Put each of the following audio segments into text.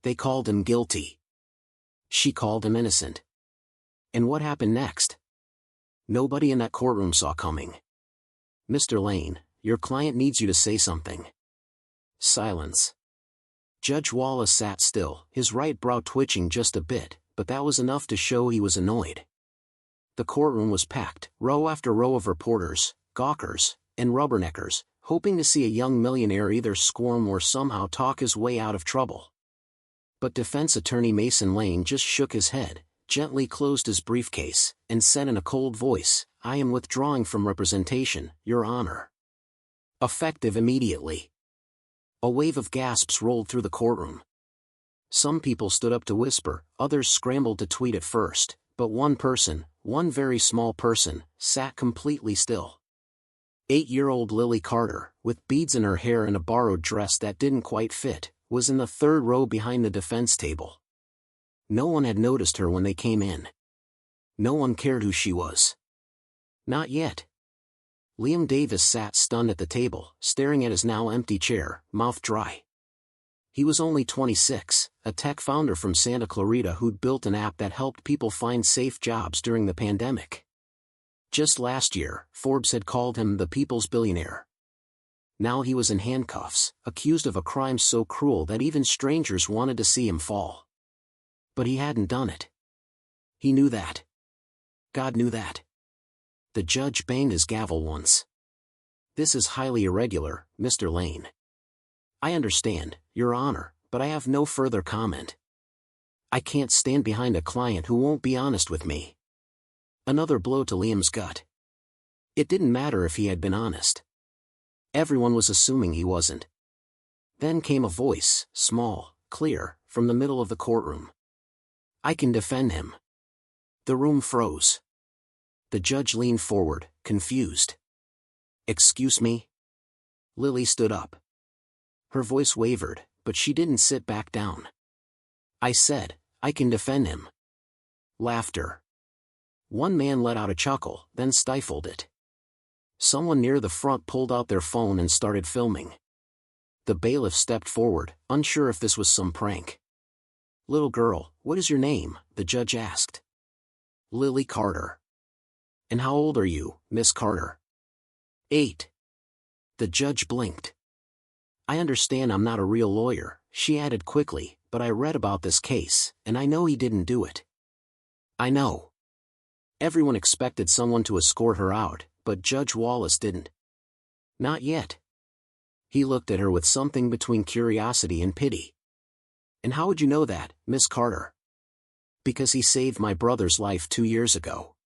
They called him guilty. She called him innocent. And what happened next? Nobody in that courtroom saw coming. "Mr. Lane, your client needs you to say something." Silence. Judge Wallace sat still, his right brow twitching just a bit, but that was enough to show he was annoyed. The courtroom was packed, row after row of reporters, gawkers, and rubberneckers, hoping to see a young millionaire either squirm or somehow talk his way out of trouble. But defense attorney Mason Lane just shook his head, gently closed his briefcase, and said in a cold voice, "I am withdrawing from representation, Your Honor." Effective immediately. A wave of gasps rolled through the courtroom. Some people stood up to whisper, others scrambled to tweet at first, but one person, one very small person, sat completely still. 8-year-old Lily Carter, with beads in her hair and a borrowed dress that didn't quite fit, was in the third row behind the defense table. No one had noticed her when they came in. No one cared who she was. Not yet. Liam Davis sat stunned at the table, staring at his now empty chair, mouth dry. He was only 26, a tech founder from Santa Clarita who'd built an app that helped people find safe jobs during the pandemic. Just last year, Forbes had called him the people's billionaire. Now he was in handcuffs, accused of a crime so cruel that even strangers wanted to see him fall. But he hadn't done it. He knew that. God knew that. The judge banged his gavel once. "This is highly irregular, Mr. Lane. I understand, Your Honor, but I have no further comment. I can't stand behind a client who won't be honest with me." Another blow to Liam's gut. It didn't matter if he had been honest. Everyone was assuming he wasn't. Then came a voice, small, clear, from the middle of the courtroom. "I can defend him." The room froze. The judge leaned forward, confused. "Excuse me?" Lily stood up. Her voice wavered, but she didn't sit back down. "I said, I can defend him." Laughter. One man let out a chuckle, then stifled it. Someone near the front pulled out their phone and started filming. The bailiff stepped forward, unsure if this was some prank. "Little girl, what is your name?" the judge asked. "Lily Carter." "And how old are you, Miss Carter?" 8. The judge blinked. "I understand I'm not a real lawyer," she added quickly, "but I read about this case, and I know he didn't do it." "I know." Everyone expected someone to escort her out, but Judge Wallace didn't. Not yet. He looked at her with something between curiosity and pity. "And how would you know that, Miss Carter?" "Because he saved my brother's life 2 years ago."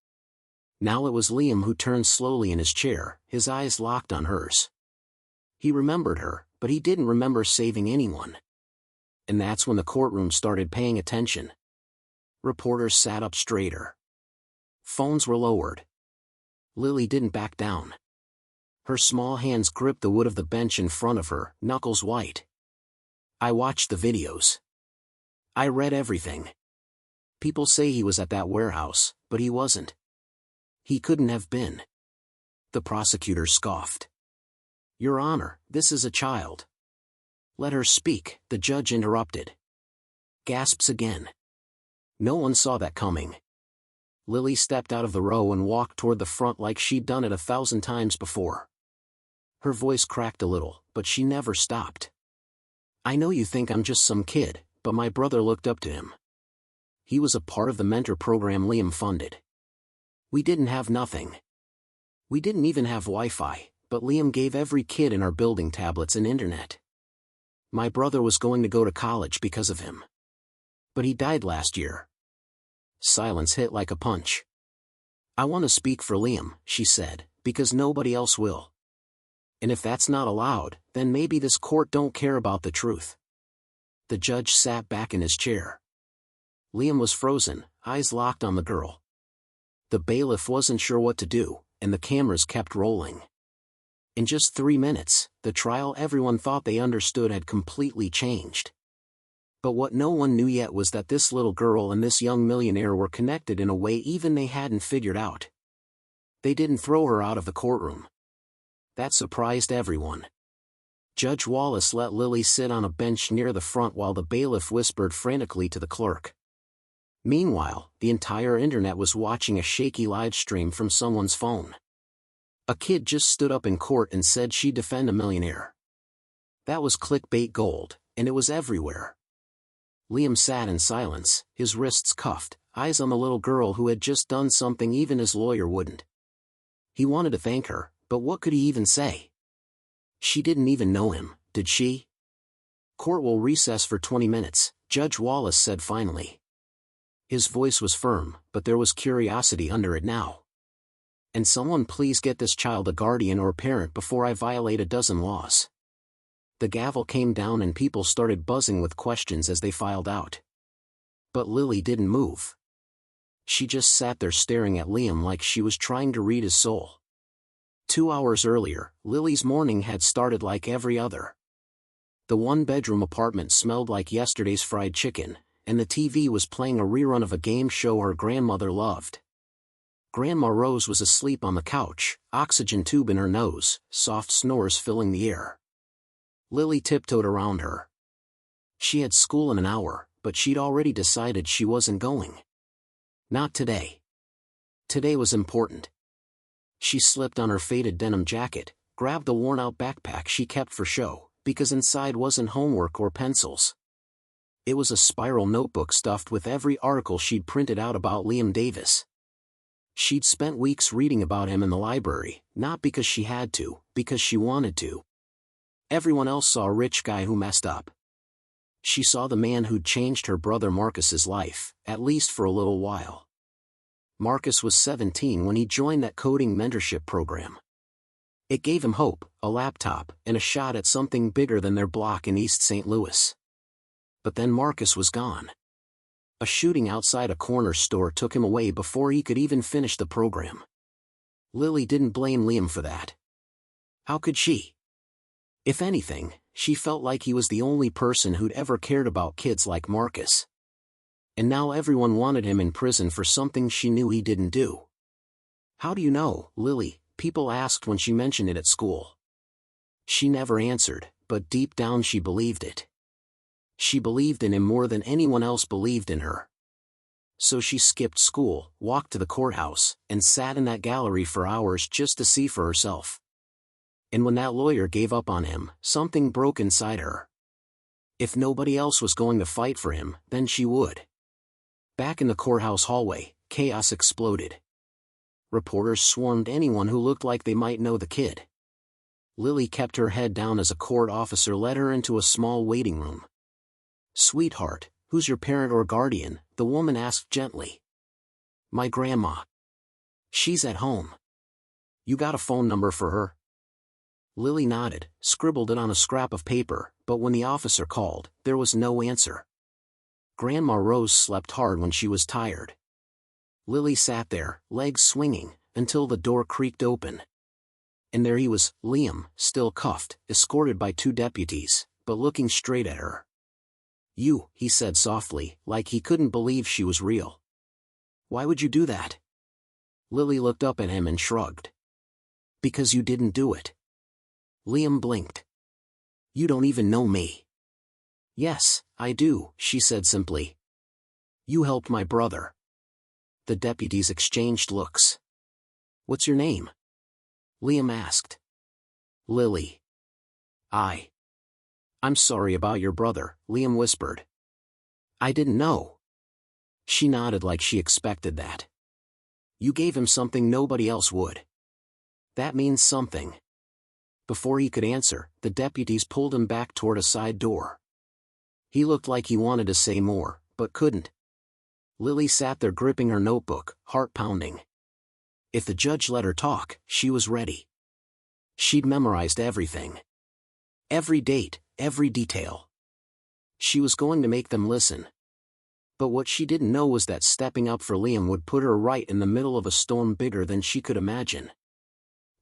Now it was Liam who turned slowly in his chair, his eyes locked on hers. He remembered her, but he didn't remember saving anyone. And that's when the courtroom started paying attention. Reporters sat up straighter. Phones were lowered. Lily didn't back down. Her small hands gripped the wood of the bench in front of her, knuckles white. "I watched the videos. I read everything. People say he was at that warehouse, but he wasn't. He couldn't have been." The prosecutor scoffed. "Your Honor, this is a child." "Let her speak," the judge interrupted. Gasps again. No one saw that coming. Lily stepped out of the row and walked toward the front like she'd done it 1,000 times before. Her voice cracked a little, but she never stopped. "I know you think I'm just some kid, but my brother looked up to him. He was a part of the mentor program Liam funded. We didn't have nothing. We didn't even have Wi-Fi, but Liam gave every kid in our building tablets and internet. My brother was going to go to college because of him. But he died last year." Silence hit like a punch. "I want to speak for Liam," she said, "because nobody else will. And if that's not allowed, then maybe this court don't care about the truth." The judge sat back in his chair. Liam was frozen, eyes locked on the girl. The bailiff wasn't sure what to do, and the cameras kept rolling. In just 3 minutes, the trial everyone thought they understood had completely changed. But what no one knew yet was that this little girl and this young millionaire were connected in a way even they hadn't figured out. They didn't throw her out of the courtroom. That surprised everyone. Judge Wallace let Lily sit on a bench near the front while the bailiff whispered frantically to the clerk. Meanwhile, the entire internet was watching a shaky live stream from someone's phone. A kid just stood up in court and said she'd defend a millionaire. That was clickbait gold, and it was everywhere. Liam sat in silence, his wrists cuffed, eyes on the little girl who had just done something even his lawyer wouldn't. He wanted to thank her, but what could he even say? She didn't even know him, did she? Court will recess for 20 minutes, Judge Wallace said finally. His voice was firm, but there was curiosity under it now. And someone please get this child a guardian or parent before I violate a dozen laws. The gavel came down and people started buzzing with questions as they filed out. But Lily didn't move. She just sat there staring at Liam like she was trying to read his soul. 2 hours earlier, Lily's morning had started like every other. The one-bedroom apartment smelled like yesterday's fried chicken, and the TV was playing a rerun of a game show her grandmother loved. Grandma Rose was asleep on the couch, oxygen tube in her nose, soft snores filling the air. Lily tiptoed around her. She had school in an hour, but she'd already decided she wasn't going. Not today. Today was important. She slipped on her faded denim jacket, grabbed the worn-out backpack she kept for show, because inside wasn't homework or pencils. It was a spiral notebook stuffed with every article she'd printed out about Liam Davis. She'd spent weeks reading about him in the library, not because she had to, because she wanted to. Everyone else saw a rich guy who messed up. She saw the man who'd changed her brother Marcus's life, at least for a little while. Marcus was 17 when he joined that coding mentorship program. It gave him hope, a laptop, and a shot at something bigger than their block in East St. Louis. But then Marcus was gone. A shooting outside a corner store took him away before he could even finish the program. Lily didn't blame Liam for that. How could she? If anything, she felt like he was the only person who'd ever cared about kids like Marcus. And now everyone wanted him in prison for something she knew he didn't do. How do you know, Lily? People asked when she mentioned it at school. She never answered, but deep down she believed it. She believed in him more than anyone else believed in her. So she skipped school, walked to the courthouse, and sat in that gallery for hours just to see for herself. And when that lawyer gave up on him, something broke inside her. If nobody else was going to fight for him, then she would. Back in the courthouse hallway, chaos exploded. Reporters swarmed anyone who looked like they might know the kid. Lily kept her head down as a court officer led her into a small waiting room. "Sweetheart, who's your parent or guardian?" the woman asked gently. "My grandma. She's at home. You got a phone number for her?" Lily nodded, scribbled it on a scrap of paper, but when the officer called, there was no answer. Grandma Rose slept hard when she was tired. Lily sat there, legs swinging, until the door creaked open. And there he was, Liam, still cuffed, escorted by 2 deputies, but looking straight at her. "You," he said softly, like he couldn't believe she was real. "Why would you do that?" Lily looked up at him and shrugged. "Because you didn't do it." Liam blinked. "You don't even know me." "Yes, I do," she said simply. "You helped my brother." The deputies exchanged looks. "What's your name?" Liam asked. "Lily." I'm sorry about your brother," Liam whispered. "I didn't know." She nodded like she expected that. "You gave him something nobody else would. That means something." Before he could answer, the deputies pulled him back toward a side door. He looked like he wanted to say more, but couldn't. Lily sat there gripping her notebook, heart pounding. If the judge let her talk, she was ready. She'd memorized everything. Every date, every detail. She was going to make them listen. But what she didn't know was that stepping up for Liam would put her right in the middle of a storm bigger than she could imagine.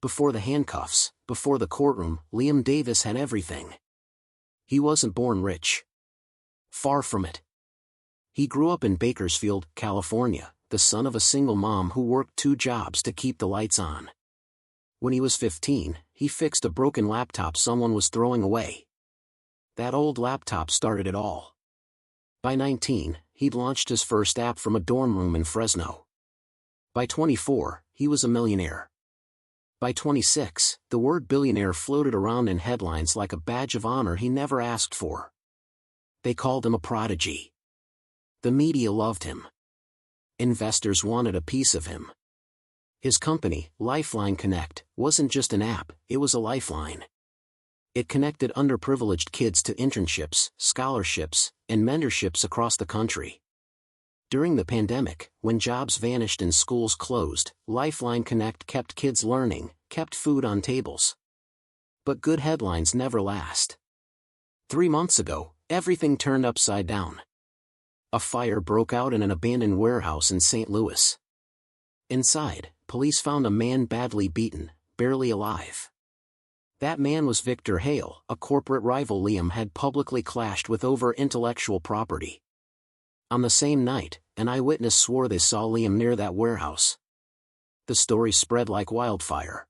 Before the handcuffs, before the courtroom, Liam Davis had everything. He wasn't born rich. Far from it. He grew up in Bakersfield, California, the son of a single mom who worked 2 jobs to keep the lights on. When he was 15, he fixed a broken laptop someone was throwing away. That old laptop started it all. By 19, he'd launched his first app from a dorm room in Fresno. By 24, he was a millionaire. By 26, the word billionaire floated around in headlines like a badge of honor he never asked for. They called him a prodigy. The media loved him. Investors wanted a piece of him. His company, Lifeline Connect, wasn't just an app, it was a lifeline. It connected underprivileged kids to internships, scholarships, and mentorships across the country. During the pandemic, when jobs vanished and schools closed, Lifeline Connect kept kids learning, kept food on tables. But good headlines never last. 3 months ago, everything turned upside down. A fire broke out in an abandoned warehouse in St. Louis. Inside, police found a man badly beaten, barely alive. That man was Victor Hale, a corporate rival Liam had publicly clashed with over intellectual property. On the same night, an eyewitness swore they saw Liam near that warehouse. The story spread like wildfire.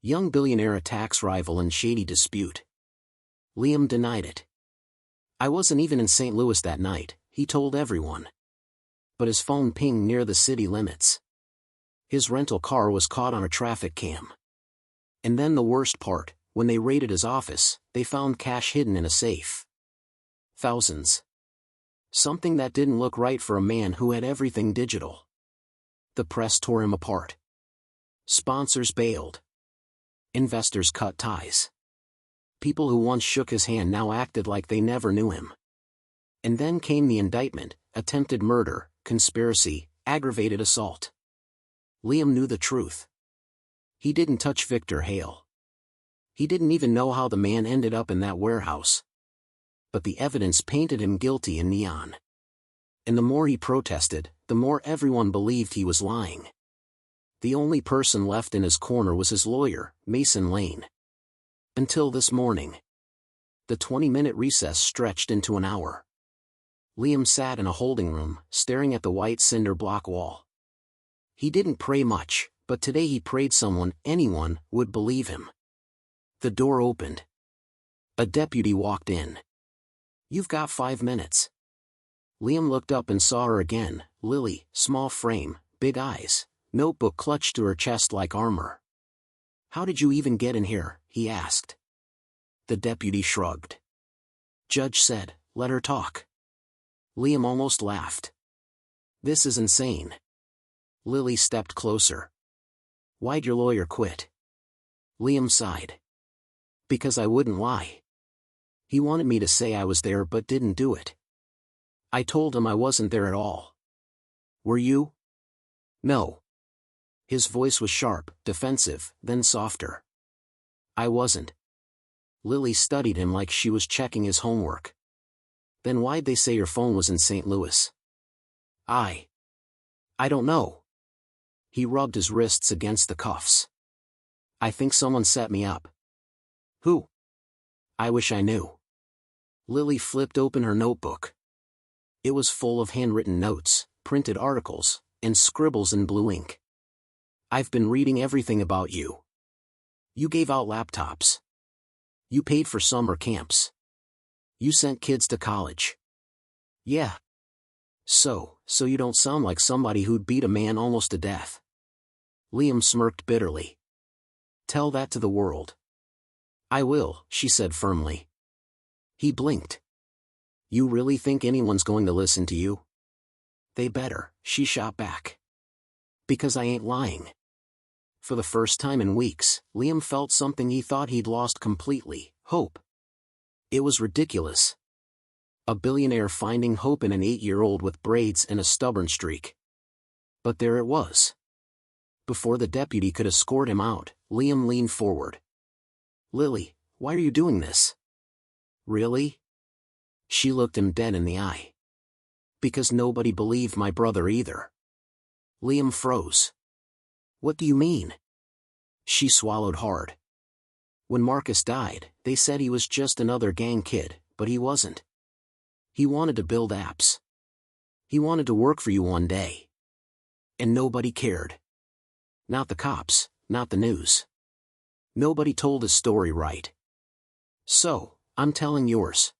Young billionaire attacks rival in shady dispute. Liam denied it. I wasn't even in St. Louis that night, he told everyone. But his phone pinged near the city limits. His rental car was caught on a traffic cam. And then the worst part, when they raided his office, they found cash hidden in a safe. Thousands. Something that didn't look right for a man who had everything digital. The press tore him apart. Sponsors bailed. Investors cut ties. People who once shook his hand now acted like they never knew him. And then came the indictment: attempted murder, conspiracy, aggravated assault. Liam knew the truth. He didn't touch Victor Hale. He didn't even know how the man ended up in that warehouse. But the evidence painted him guilty in neon. And the more he protested, the more everyone believed he was lying. The only person left in his corner was his lawyer, Mason Lane. Until this morning. The 20-minute recess stretched into an hour. Liam sat in a holding room, staring at the white cinder block wall. He didn't pray much, but today he prayed anyone, would believe him. The door opened. A deputy walked in. "You've got 5 minutes." Liam looked up and saw her again, Lily, small frame, big eyes, notebook clutched to her chest like armor. "How did you even get in here?" he asked. The deputy shrugged. "Judge said, let her talk." Liam almost laughed. "This is insane." Lily stepped closer. "Why'd your lawyer quit?" Liam sighed. "Because I wouldn't lie. He wanted me to say I was there but didn't do it. I told him I wasn't there at all." "Were you?" "No." His voice was sharp, defensive, then softer. "I wasn't." Lily studied him like she was checking his homework. "Then why'd they say your phone was in St. Louis?" I don't know." He rubbed his wrists against the cuffs. "I think someone set me up." "Who?" "I wish I knew." Lily flipped open her notebook. It was full of handwritten notes, printed articles, and scribbles in blue ink. "I've been reading everything about you. You gave out laptops. You paid for summer camps. You sent kids to college." "Yeah. So you don't sound like somebody who'd beat a man almost to death." Liam smirked bitterly. "Tell that to the world." "I will," she said firmly. He blinked. "You really think anyone's going to listen to you?" "They better," she shot back. "Because I ain't lying." For the first time in weeks, Liam felt something he thought he'd lost completely: hope. It was ridiculous. A billionaire finding hope in an 8-year-old with braids and a stubborn streak. But there it was. Before the deputy could escort him out, Liam leaned forward. "Lily, why are you doing this?" "Really?" She looked him dead in the eye. "Because nobody believed my brother either." Liam froze. "What do you mean?" She swallowed hard. "When Marcus died, they said he was just another gang kid, but he wasn't. He wanted to build apps. He wanted to work for you one day. And nobody cared. Not the cops, not the news. Nobody told his story right. So, I'm telling yours.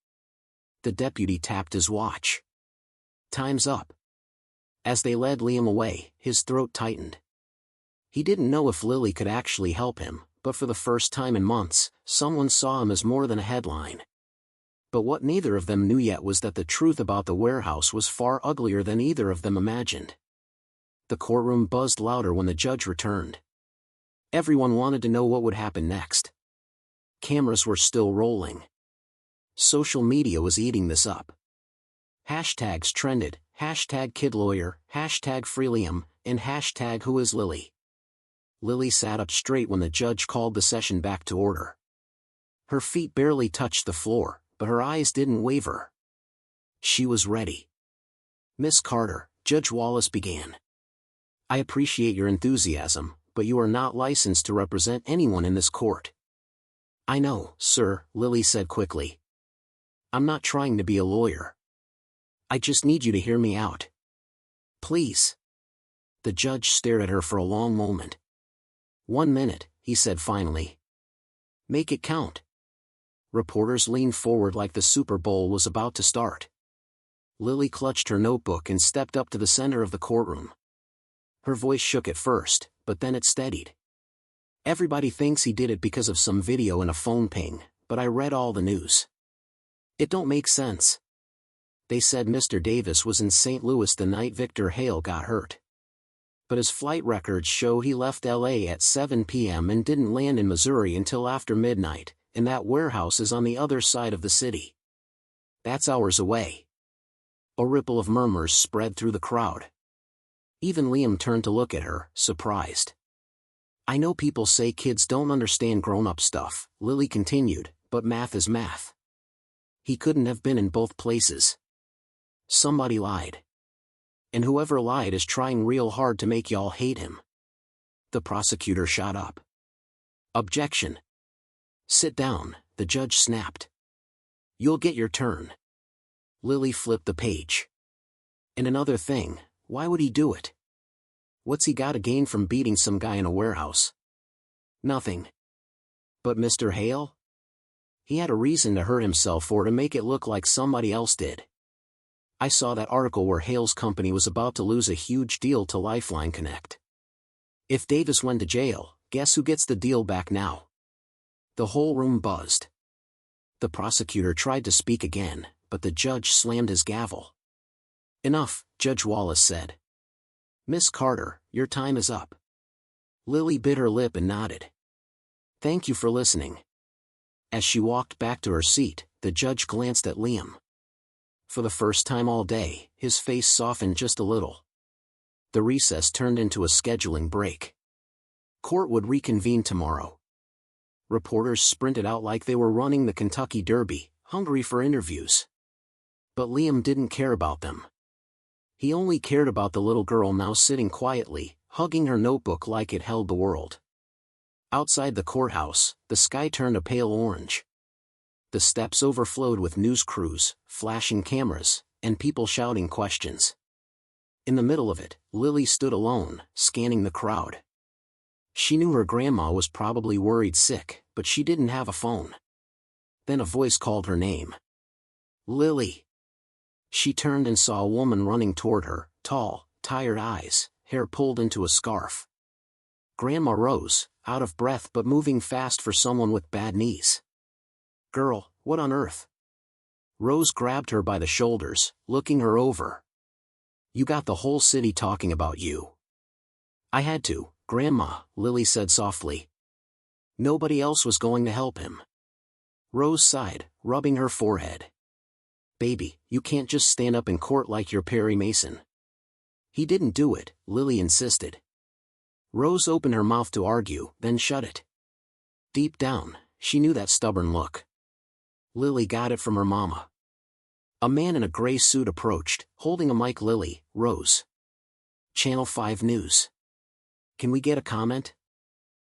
The deputy tapped his watch. Time's up. As they led Liam away, his throat tightened. He didn't know if Lily could actually help him, but for the first time in months, someone saw him as more than a headline. But what neither of them knew yet was that the truth about the warehouse was far uglier than either of them imagined. The courtroom buzzed louder when the judge returned. Everyone wanted to know what would happen next. Cameras were still rolling. Social media was eating this up. Hashtags trended, #KidLawyer, #FreeLiam, and #WhoIsLily. Lily sat up straight when the judge called the session back to order. Her feet barely touched the floor, but her eyes didn't waver. She was ready. Miss Carter, Judge Wallace began. I appreciate your enthusiasm, but you are not licensed to represent anyone in this court. I know, sir, Lily said quickly. I'm not trying to be a lawyer. I just need you to hear me out. Please. The judge stared at her for a long moment. 1 minute, he said finally. Make it count. Reporters leaned forward like the Super Bowl was about to start. Lily clutched her notebook and stepped up to the center of the courtroom. Her voice shook at first, but then it steadied. Everybody thinks he did it because of some video and a phone ping, but I read all the news. It don't make sense. They said Mr. Davis was in St. Louis the night Victor Hale got hurt. But his flight records show he left LA at 7 p.m. and didn't land in Missouri until after midnight, and that warehouse is on the other side of the city. That's hours away. A ripple of murmurs spread through the crowd. Even Liam turned to look at her, surprised. I know people say kids don't understand grown-up stuff, Lily continued, but math is math. He couldn't have been in both places. Somebody lied. And whoever lied is trying real hard to make y'all hate him. The prosecutor shot up. Objection. Sit down, the judge snapped. You'll get your turn. Lily flipped the page. And another thing, why would he do it? What's he got to gain from beating some guy in a warehouse? Nothing. But Mr. Hale? He had a reason to hurt himself or to make it look like somebody else did. I saw that article where Hale's company was about to lose a huge deal to Lifeline Connect. If Davis went to jail, guess who gets the deal back now? The whole room buzzed. The prosecutor tried to speak again, but the judge slammed his gavel. Enough, Judge Wallace said. Miss Carter, your time is up. Lily bit her lip and nodded. Thank you for listening. As she walked back to her seat, the judge glanced at Liam. For the first time all day, his face softened just a little. The recess turned into a scheduling break. Court would reconvene tomorrow. Reporters sprinted out like they were running the Kentucky Derby, hungry for interviews. But Liam didn't care about them. He only cared about the little girl now sitting quietly, hugging her notebook like it held the world. Outside the courthouse, the sky turned a pale orange. The steps overflowed with news crews, flashing cameras, and people shouting questions. In the middle of it, Lily stood alone, scanning the crowd. She knew her grandma was probably worried sick, but she didn't have a phone. Then a voice called her name. Lily. She turned and saw a woman running toward her, tall, tired eyes, hair pulled into a scarf. Grandma rose, out of breath but moving fast for someone with bad knees. Girl, what on earth? Rose grabbed her by the shoulders, looking her over. You got the whole city talking about you. I had to, Grandma, Lily said softly. Nobody else was going to help him. Rose sighed, rubbing her forehead. Baby, you can't just stand up in court like you're Perry Mason. He didn't do it, Lily insisted. Rose opened her mouth to argue, then shut it. Deep down, she knew that stubborn look. Lily got it from her mama. A man in a gray suit approached, holding a mic. Lily, Rose. Channel 5 News. Can we get a comment?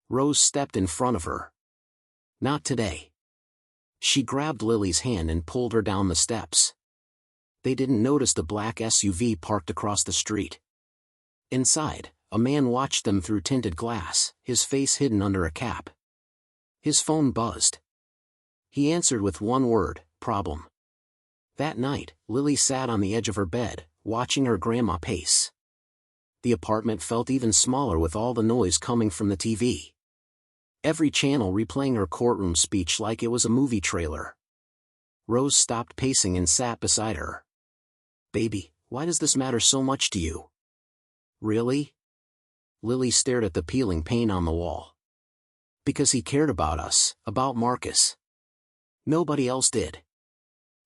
Rose stepped in front of her. Not today. She grabbed Lily's hand and pulled her down the steps. They didn't notice the black SUV parked across the street. Inside, a man watched them through tinted glass, his face hidden under a cap. His phone buzzed. He answered with one word, problem. That night, Lily sat on the edge of her bed, watching her grandma pace. The apartment felt even smaller with all the noise coming from the TV. Every channel replaying her courtroom speech like it was a movie trailer. Rose stopped pacing and sat beside her. Baby, why does this matter so much to you? Really? Lily stared at the peeling paint on the wall. Because he cared about us, about Marcus. Nobody else did.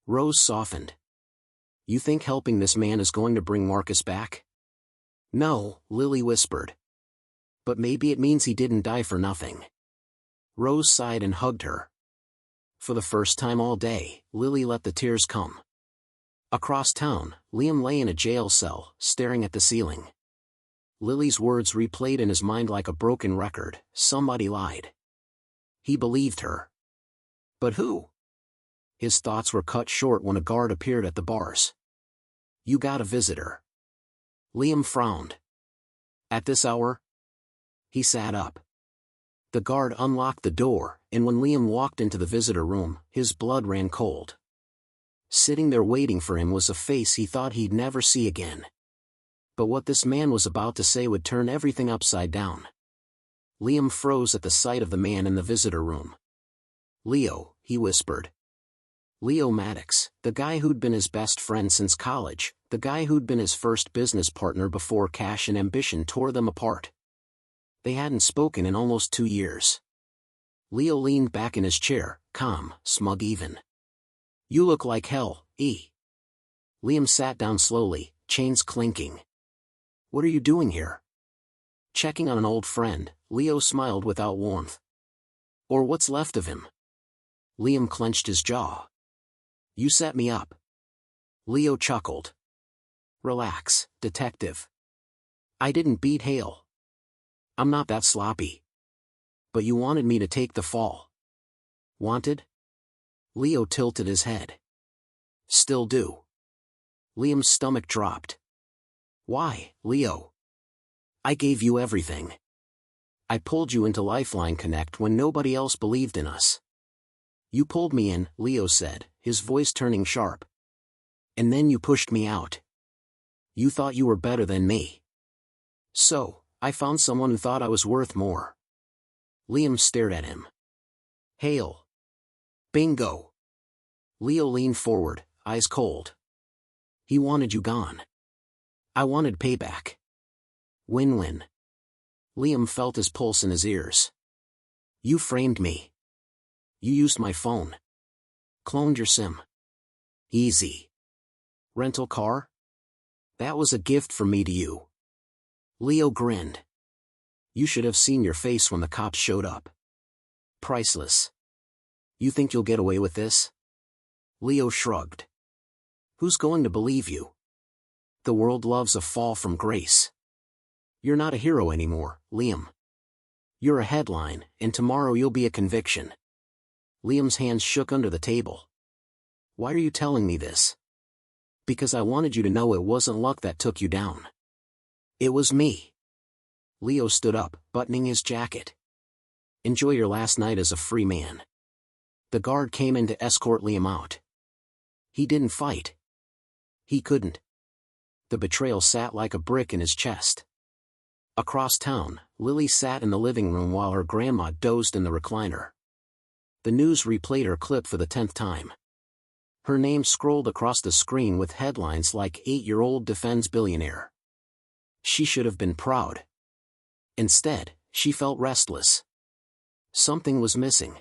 Rose softened. You think helping this man is going to bring Marcus back? No, Lily whispered. But maybe it means he didn't die for nothing. Rose sighed and hugged her. For the first time all day, Lily let the tears come. Across town, Liam lay in a jail cell, staring at the ceiling. Lily's words replayed in his mind like a broken record, somebody lied. He believed her. But who? His thoughts were cut short when a guard appeared at the bars. You got a visitor. Liam frowned. At this hour? He sat up. The guard unlocked the door, and when Liam walked into the visitor room, his blood ran cold. Sitting there waiting for him was a face he thought he'd never see again. But what this man was about to say would turn everything upside down. Liam froze at the sight of the man in the visitor room. Leo, he whispered. Leo Maddox, the guy who'd been his best friend since college, the guy who'd been his first business partner before cash and ambition tore them apart. They hadn't spoken in almost 2 years. Leo leaned back in his chair, calm, smug even. You look like hell, E. Liam sat down slowly, chains clinking. What are you doing here? Checking on an old friend, Leo smiled without warmth. Or what's left of him? Liam clenched his jaw. You set me up. Leo chuckled. Relax, detective. I didn't beat Hale. I'm not that sloppy. But you wanted me to take the fall. Wanted? Leo tilted his head. Still do. Liam's stomach dropped. Why, Leo? I gave you everything. I pulled you into Lifeline Connect when nobody else believed in us. You pulled me in, Leo said, his voice turning sharp. And then you pushed me out. You thought you were better than me. So, I found someone who thought I was worth more. Liam stared at him. Hale. Bingo. Leo leaned forward, eyes cold. He wanted you gone. I wanted payback. Win-win. Liam felt his pulse in his ears. You framed me. You used my phone. Cloned your SIM. Easy. Rental car? That was a gift from me to you. Leo grinned. You should have seen your face when the cops showed up. Priceless. You think you'll get away with this? Leo shrugged. Who's going to believe you? The world loves a fall from grace. You're not a hero anymore, Liam. You're a headline, and tomorrow you'll be a conviction. Liam's hands shook under the table. Why are you telling me this? Because I wanted you to know it wasn't luck that took you down. It was me. Leo stood up, buttoning his jacket. Enjoy your last night as a free man. The guard came in to escort Liam out. He didn't fight. He couldn't. The betrayal sat like a brick in his chest. Across town, Lily sat in the living room while her grandma dozed in the recliner. The news replayed her clip for the 10th time. Her name scrolled across the screen with headlines like 8-year-old defends billionaire. She should have been proud. Instead, she felt restless. Something was missing.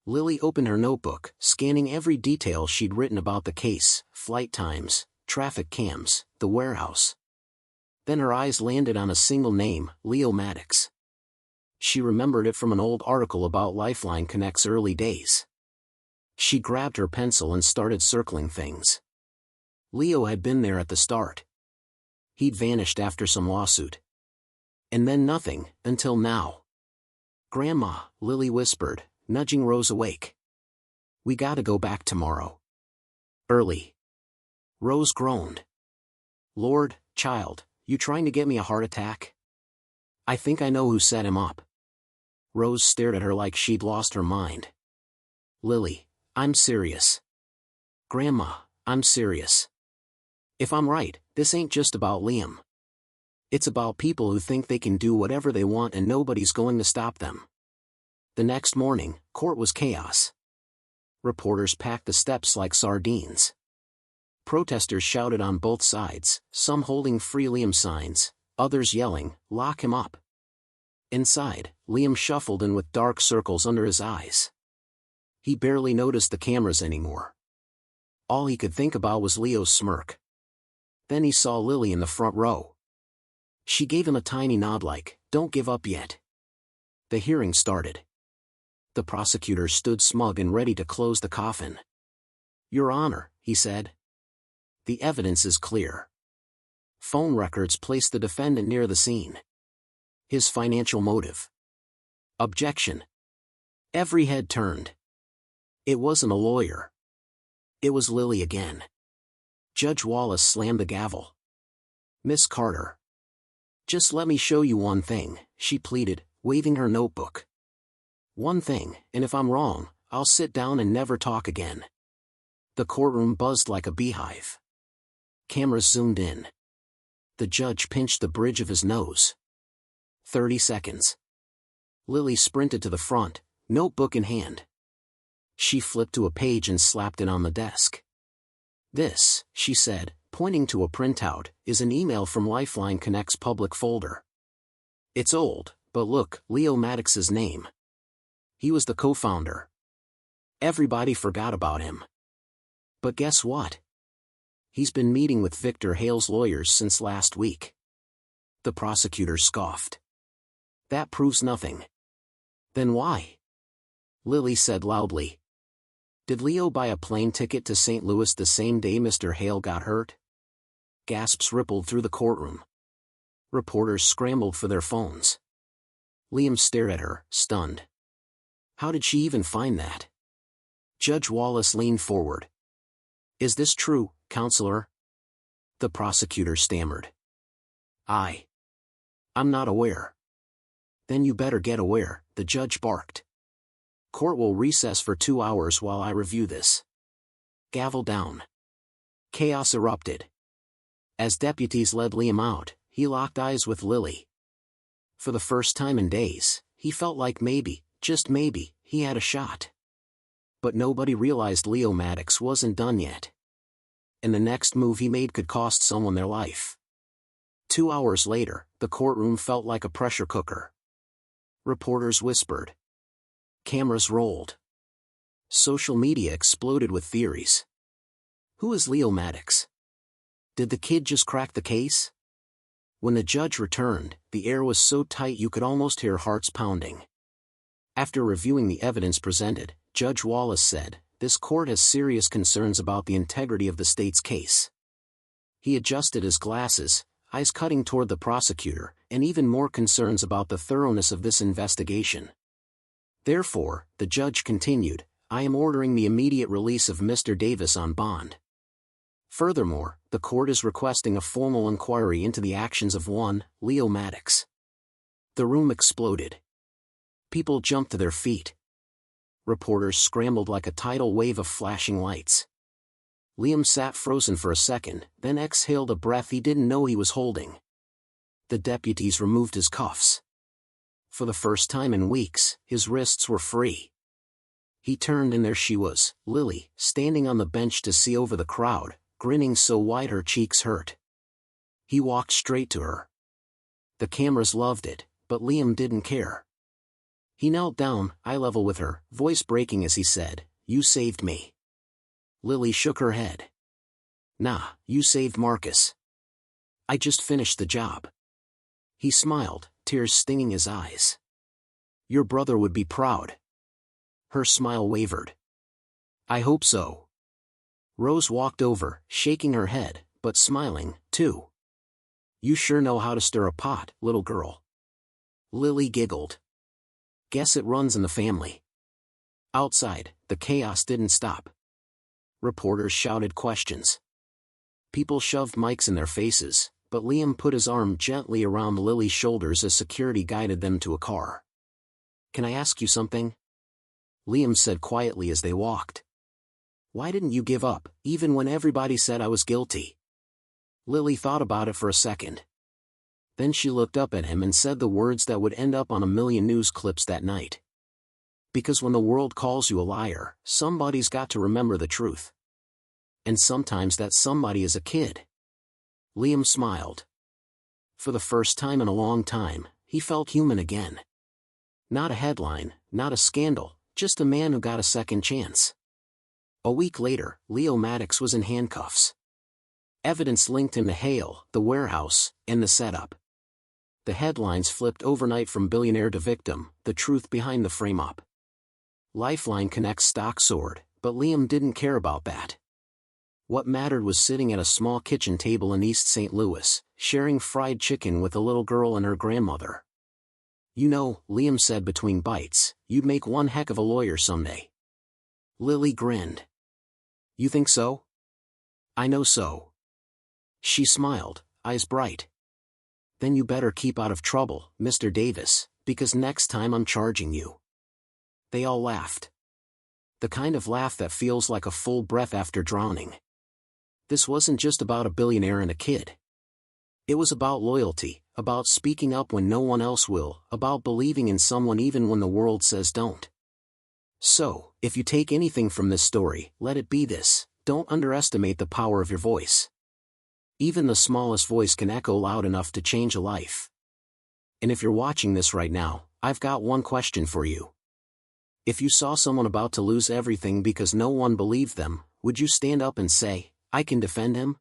Lily opened her notebook, scanning every detail she'd written about the case, flight times, traffic cams, the warehouse. Then her eyes landed on a single name, Leo Maddox. She remembered it from an old article about Lifeline Connect's early days. She grabbed her pencil and started circling things. Leo had been there at the start. He'd vanished after some lawsuit. And then nothing, until now. Grandma, Lily whispered, nudging Rose awake. We gotta go back tomorrow. Early. Rose groaned. Lord, child, you trying to get me a heart attack? I think I know who set him up. Rose stared at her like she'd lost her mind. Lily, I'm serious. Grandma, I'm serious. If I'm right, this ain't just about Liam. It's about people who think they can do whatever they want and nobody's going to stop them. The next morning, court was chaos. Reporters packed the steps like sardines. Protesters shouted on both sides, some holding "Free Liam" signs, others yelling, "Lock him up." Inside, Liam shuffled in with dark circles under his eyes. He barely noticed the cameras anymore. All he could think about was Leo's smirk. Then he saw Lily in the front row. She gave him a tiny nod like, "Don't give up yet." The hearing started. The prosecutor stood smug and ready to close the coffin. "Your Honor," he said. "The evidence is clear. Phone records place the defendant near the scene. His financial motive." Objection. Every head turned. It wasn't a lawyer. It was Lily again. Judge Wallace slammed the gavel. "Miss Carter. Just let me show you one thing," she pleaded, waving her notebook. "One thing, and if I'm wrong, I'll sit down and never talk again." The courtroom buzzed like a beehive. Cameras zoomed in. The judge pinched the bridge of his nose. 30 seconds. Lily sprinted to the front, notebook in hand. She flipped to a page and slapped it on the desk. "This," she said, pointing to a printout, "is an email from Lifeline Connect's public folder. It's old, but look, Leo Maddox's name. He was the co-founder. Everybody forgot about him. But guess what? He's been meeting with Victor Hale's lawyers since last week." The prosecutor scoffed. "That proves nothing." "Then why?" Lily said loudly. "Did Leo buy a plane ticket to St. Louis the same day Mr. Hale got hurt?" Gasps rippled through the courtroom. Reporters scrambled for their phones. Liam stared at her, stunned. How did she even find that? Judge Wallace leaned forward. "Is this true, counselor?" The prosecutor stammered. I'm not aware." "Then you better get aware," the judge barked. "Court will recess for 2 hours while I review this." Gavel down. Chaos erupted. As deputies led Liam out, he locked eyes with Lily. For the first time in days, he felt like maybe, just maybe, he had a shot. But nobody realized Leo Maddox wasn't done yet. And the next move he made could cost someone their life. 2 hours later, the courtroom felt like a pressure cooker. Reporters whispered. Cameras rolled. Social media exploded with theories. Who is Leo Maddox? Did the kid just crack the case? When the judge returned, the air was so tight you could almost hear hearts pounding. After reviewing the evidence presented, Judge Wallace said, "This court has serious concerns about the integrity of the state's case." He adjusted his glasses, eyes cutting toward the prosecutor, and even more concerns about the thoroughness of this investigation. Therefore, the judge continued, "I am ordering the immediate release of Mr. Davis on bond. Furthermore, the court is requesting a formal inquiry into the actions of one, Leo Maddox." The room exploded. People jumped to their feet. Reporters scrambled like a tidal wave of flashing lights. Liam sat frozen for a second, then exhaled a breath he didn't know he was holding. The deputies removed his cuffs. For the first time in weeks, his wrists were free. He turned and there she was, Lily, standing on the bench to see over the crowd, grinning so wide her cheeks hurt. He walked straight to her. The cameras loved it, but Liam didn't care. He knelt down, eye level with her, voice breaking as he said, "You saved me." Lily shook her head. "Nah, you saved Marcus. I just finished the job." He smiled, tears stinging his eyes. "Your brother would be proud." Her smile wavered. "I hope so." Rose walked over, shaking her head, but smiling, too. "You sure know how to stir a pot, little girl." Lily giggled. "Guess it runs in the family." Outside, the chaos didn't stop. Reporters shouted questions. People shoved mics in their faces, but Liam put his arm gently around Lily's shoulders as security guided them to a car. can I ask you something? Liam said quietly as they walked. Why didn't you give up, even when everybody said I was guilty? Lily thought about it for a second. Then she looked up at him and said the words that would end up on a million news clips that night. Because when the world calls you a liar, somebody's got to remember the truth. And sometimes that somebody is a kid. Liam smiled. For the first time in a long time, he felt human again. Not a headline, not a scandal, just a man who got a second chance. A week later, Leo Maddox was in handcuffs. Evidence linked him to Hale, the warehouse, and the setup. The headlines flipped overnight from billionaire to victim, the truth behind the frame-up. Lifeline connects stock soared, but Liam didn't care about that. What mattered was sitting at a small kitchen table in East St. Louis, sharing fried chicken with a little girl and her grandmother. You know, Liam said between bites, you'd make one heck of a lawyer someday. Lily grinned. You think so? I know so. She smiled, eyes bright. Then you better keep out of trouble, Mr. Davis, because next time I'm charging you. They all laughed. The kind of laugh that feels like a full breath after drowning. This wasn't just about a billionaire and a kid. It was about loyalty, about speaking up when no one else will, about believing in someone even when the world says don't. So, if you take anything from this story, let it be this: don't underestimate the power of your voice. Even the smallest voice can echo loud enough to change a life. And if you're watching this right now, I've got one question for you. If you saw someone about to lose everything because no one believed them, would you stand up and say, I can defend him?